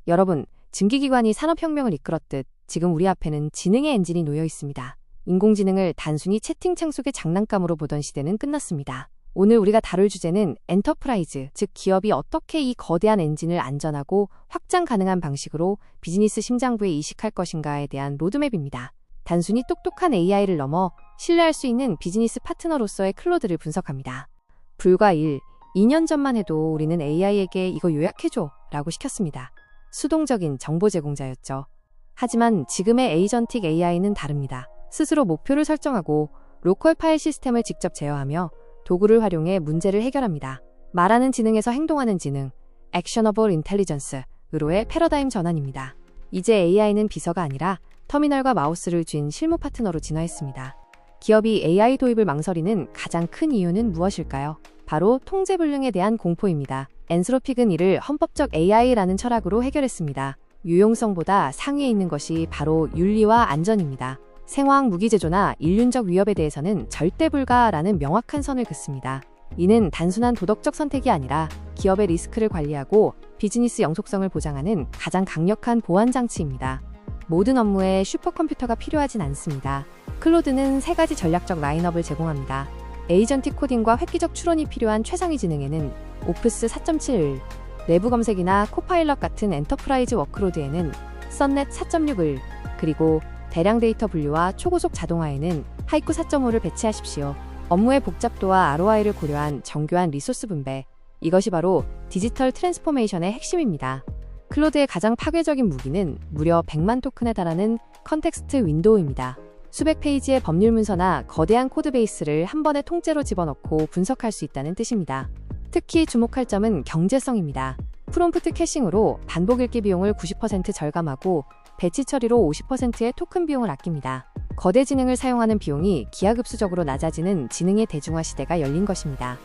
여러분, 증기기관이 산업혁명을 이끌었듯 지금 우리 앞에는 지능의 엔진이 놓여 있습니다. 인공지능을 단순히 채팅창 속의 장난감으로 보던 시대는 끝났습니다. 오늘 우리가 다룰 주제는 엔터프라이즈, 즉 기업이 어떻게 이 거대한 엔진을 안전하고 확장 가능한 방식으로 비즈니스 심장부에 이식할 것인가에 대한 로드맵입니다. 단순히 똑똑한 AI를 넘어 신뢰할 수 있는 비즈니스 파트너로서의 클로드를 분석합니다. 불과 2년 전만 해도 우리는 AI에게 이거 요약해줘 라고 시켰습니다. 수동적인 정보 제공자였죠. 하지만 지금의 에이전틱 AI는 다릅니다. 스스로 목표를 설정하고 로컬 파일 시스템을 직접 제어하며 도구를 활용해 문제를 해결합니다. 말하는 지능에서 행동하는 지능, 액셔너블 인텔리전스으로의 패러다임 전환입니다. 이제 AI는 비서가 아니라 터미널과 마우스를 쥔 실무 파트너로 진화했습니다. 기업이 AI 도입을 망설이는 가장 큰 이유는 무엇일까요? 바로 통제불능에 대한 공포입니다. 앤스로픽은 이를 헌법적 AI라는 철학으로 해결했습니다. 유용성보다 상위에 있는 것이 바로 윤리와 안전입니다. 생화학 무기 제조나 인륜적 위협에 대해서는 절대 불가라는 명확한 선을 긋습니다. 이는 단순한 도덕적 선택이 아니라 기업의 리스크를 관리하고 비즈니스 영속성을 보장하는 가장 강력한 보안 장치입니다. 모든 업무에 슈퍼컴퓨터가 필요하진 않습니다. 클로드는 3가지 전략적 라인업을 제공합니다. 에이전틱 코딩과 획기적 추론이 필요한 최상위 지능에는 오프스 4.7을, 내부 검색이나 코파일럿 같은 엔터프라이즈 워크로드에는 썬넷 4.6을, 그리고 대량 데이터 분류와 초고속 자동화에는 하이쿠 4.5를 배치하십시오. 업무의 복잡도와 ROI를 고려한 정교한 리소스 분배, 이것이 바로 디지털 트랜스포메이션의 핵심입니다. 클로드의 가장 파괴적인 무기는 무려 100만 토큰에 달하는 컨텍스트 윈도우입니다. 수백 페이지의 법률 문서나 거대한 코드베이스를 한 번에 통째로 집어넣고 분석할 수 있다는 뜻입니다. 특히 주목할 점은 경제성입니다. 프롬프트 캐싱으로 반복 읽기 비용을 90% 절감하고 배치 처리로 50%의 토큰 비용을 아낍니다. 거대 지능을 사용하는 비용이 기하급수적으로 낮아지는 지능의 대중화 시대가 열린 것입니다.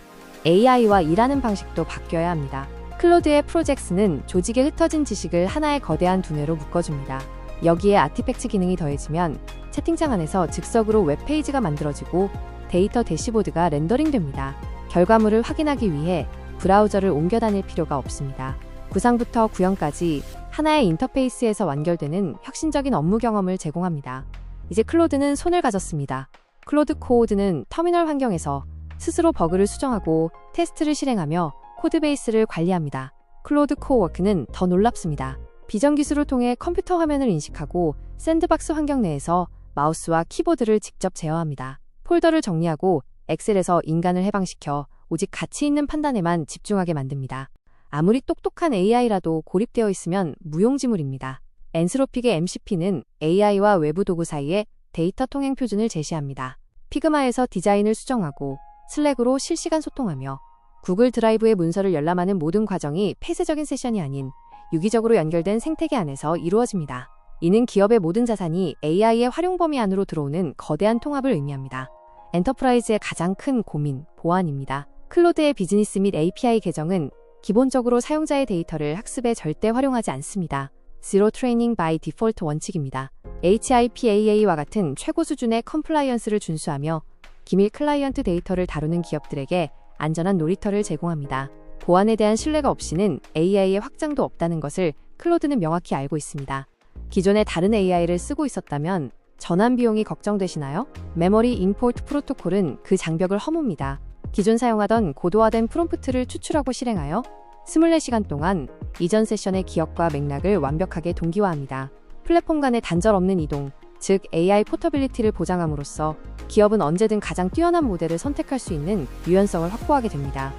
AI와 일하는 방식도 바뀌어야 합니다. 클로드의 프로젝스는 조직에 흩어진 지식을 하나의 거대한 두뇌로 묶어줍니다. 여기에 아티팩트 기능이 더해지면 채팅창 안에서 즉석으로 웹페이지가 만들어지고 데이터 대시보드가 렌더링됩니다. 결과물을 확인하기 위해 브라우저를 옮겨 다닐 필요가 없습니다. 구상부터 구현까지 하나의 인터페이스에서 완결되는 혁신적인 업무 경험을 제공합니다. 이제 클로드는 손을 가졌습니다. 클로드 코드는 터미널 환경에서 스스로 버그를 수정하고 테스트를 실행하며 코드베이스를 관리합니다. 클로드 코워크는 더 놀랍습니다. 비전 기술을 통해 컴퓨터 화면을 인식하고 샌드박스 환경 내에서 마우스와 키보드를 직접 제어합니다. 폴더를 정리하고 엑셀에서 인간을 해방시켜 오직 가치 있는 판단에만 집중하게 만듭니다. 아무리 똑똑한 AI라도 고립되어 있으면 무용지물입니다. 앤스로픽의 MCP는 AI와 외부 도구 사이에 데이터 통행 표준을 제시합니다. 피그마에서 디자인을 수정하고 슬랙으로 실시간 소통하며 구글 드라이브의 문서를 열람하는 모든 과정이 폐쇄적인 세션이 아닌 유기적으로 연결된 생태계 안에서 이루어집니다. 이는 기업의 모든 자산이 AI의 활용 범위 안으로 들어오는 거대한 통합을 의미합니다. 엔터프라이즈의 가장 큰 고민, 보안입니다. 클로드의 비즈니스 및 API 계정은 기본적으로 사용자의 데이터를 학습에 절대 활용하지 않습니다. Zero Training by Default 원칙입니다. HIPAA와 같은 최고 수준의 컴플라이언스를 준수하며 기밀 클라이언트 데이터를 다루는 기업들에게 안전한 놀이터를 제공합니다. 보안에 대한 신뢰가 없이는 AI의 확장도 없다는 것을 클로드는 명확히 알고 있습니다. 기존의 다른 AI를 쓰고 있었다면 전환 비용이 걱정되시나요? 메모리 임포트 프로토콜은 그 장벽을 허뭅니다. 기존 사용하던 고도화된 프롬프트를 추출하고 실행하여 24시간 동안 이전 세션의 기억과 맥락을 완벽하게 동기화합니다. 플랫폼 간의 단절 없는 이동, 즉 AI 포터빌리티를 보장함으로써 기업은 언제든 가장 뛰어난 모델을 선택할 수 있는 유연성을 확보하게 됩니다.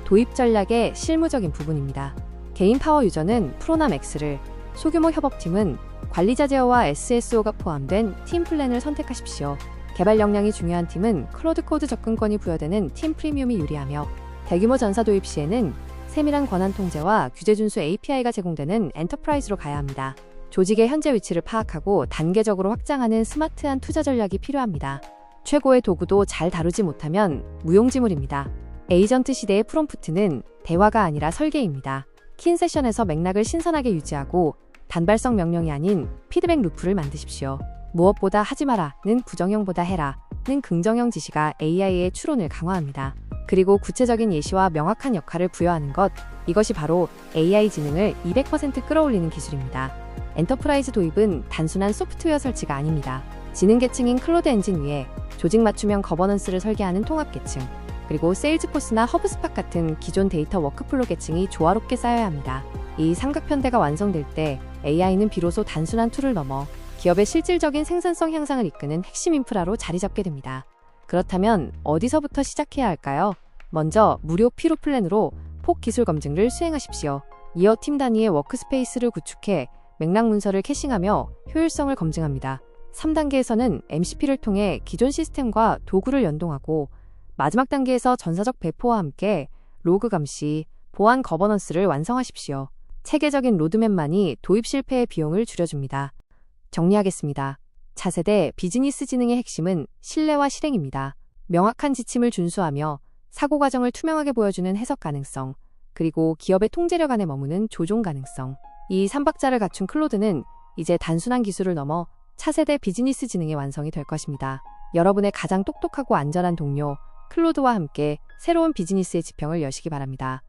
도입 전략의 실무적인 부분입니다. 개인 파워 유저는 프로나 맥스를, 소규모 협업팀은 관리자 제어와 SSO가 포함된 팀 플랜을 선택하십시오. 개발 역량이 중요한 팀은 클로드 코드 접근권이 부여되는 팀 프리미엄이 유리하며 대규모 전사 도입 시에는 세밀한 권한 통제와 규제 준수 API가 제공되는 엔터프라이즈로 가야 합니다. 조직의 현재 위치를 파악하고 단계적으로 확장하는 스마트한 투자 전략이 필요합니다. 최고의 도구도 잘 다루지 못하면 무용지물입니다. 에이전트 시대의 프롬프트는 대화가 아니라 설계입니다. 킨 세션에서 맥락을 신선하게 유지하고 단발성 명령이 아닌 피드백 루프를 만드십시오. 무엇보다 하지 마라는 부정형보다 해라는 긍정형 지시가 AI의 추론을 강화합니다. 그리고 구체적인 예시와 명확한 역할을 부여하는 것, 이것이 바로 AI 지능을 200% 끌어올리는 기술입니다. 엔터프라이즈 도입은 단순한 소프트웨어 설치가 아닙니다. 지능 계층인 클로드 엔진 위에 조직 맞춤형 거버넌스를 설계하는 통합 계층, 그리고 세일즈포스나 허브스팟 같은 기존 데이터 워크플로 계층이 조화롭게 쌓여야 합니다. 이 삼각편대가 완성될 때 AI는 비로소 단순한 툴을 넘어 기업의 실질적인 생산성 향상을 이끄는 핵심 인프라로 자리 잡게 됩니다. 그렇다면 어디서부터 시작해야 할까요? 먼저 무료 피로 플랜으로 폭 기술 검증을 수행하십시오. 이어 팀 단위의 워크스페이스를 구축해 맥락 문서를 캐싱하며 효율성을 검증합니다. 3단계에서는 MCP를 통해 기존 시스템과 도구를 연동하고 마지막 단계에서 전사적 배포와 함께 로그 감시, 보안 거버넌스를 완성하십시오. 체계적인 로드맵만이 도입 실패의 비용을 줄여줍니다. 정리하겠습니다. 차세대 비즈니스 지능의 핵심은 신뢰와 실행입니다. 명확한 지침을 준수하며 사고 과정을 투명하게 보여주는 해석 가능성, 그리고 기업의 통제력 안에 머무는 조종 가능성. 이 3박자를 갖춘 클로드는 이제 단순한 기술을 넘어 차세대 비즈니스 지능의 완성이 될 것입니다. 여러분의 가장 똑똑하고 안전한 동료 클로드와 함께 새로운 비즈니스의 지평을 여시기 바랍니다.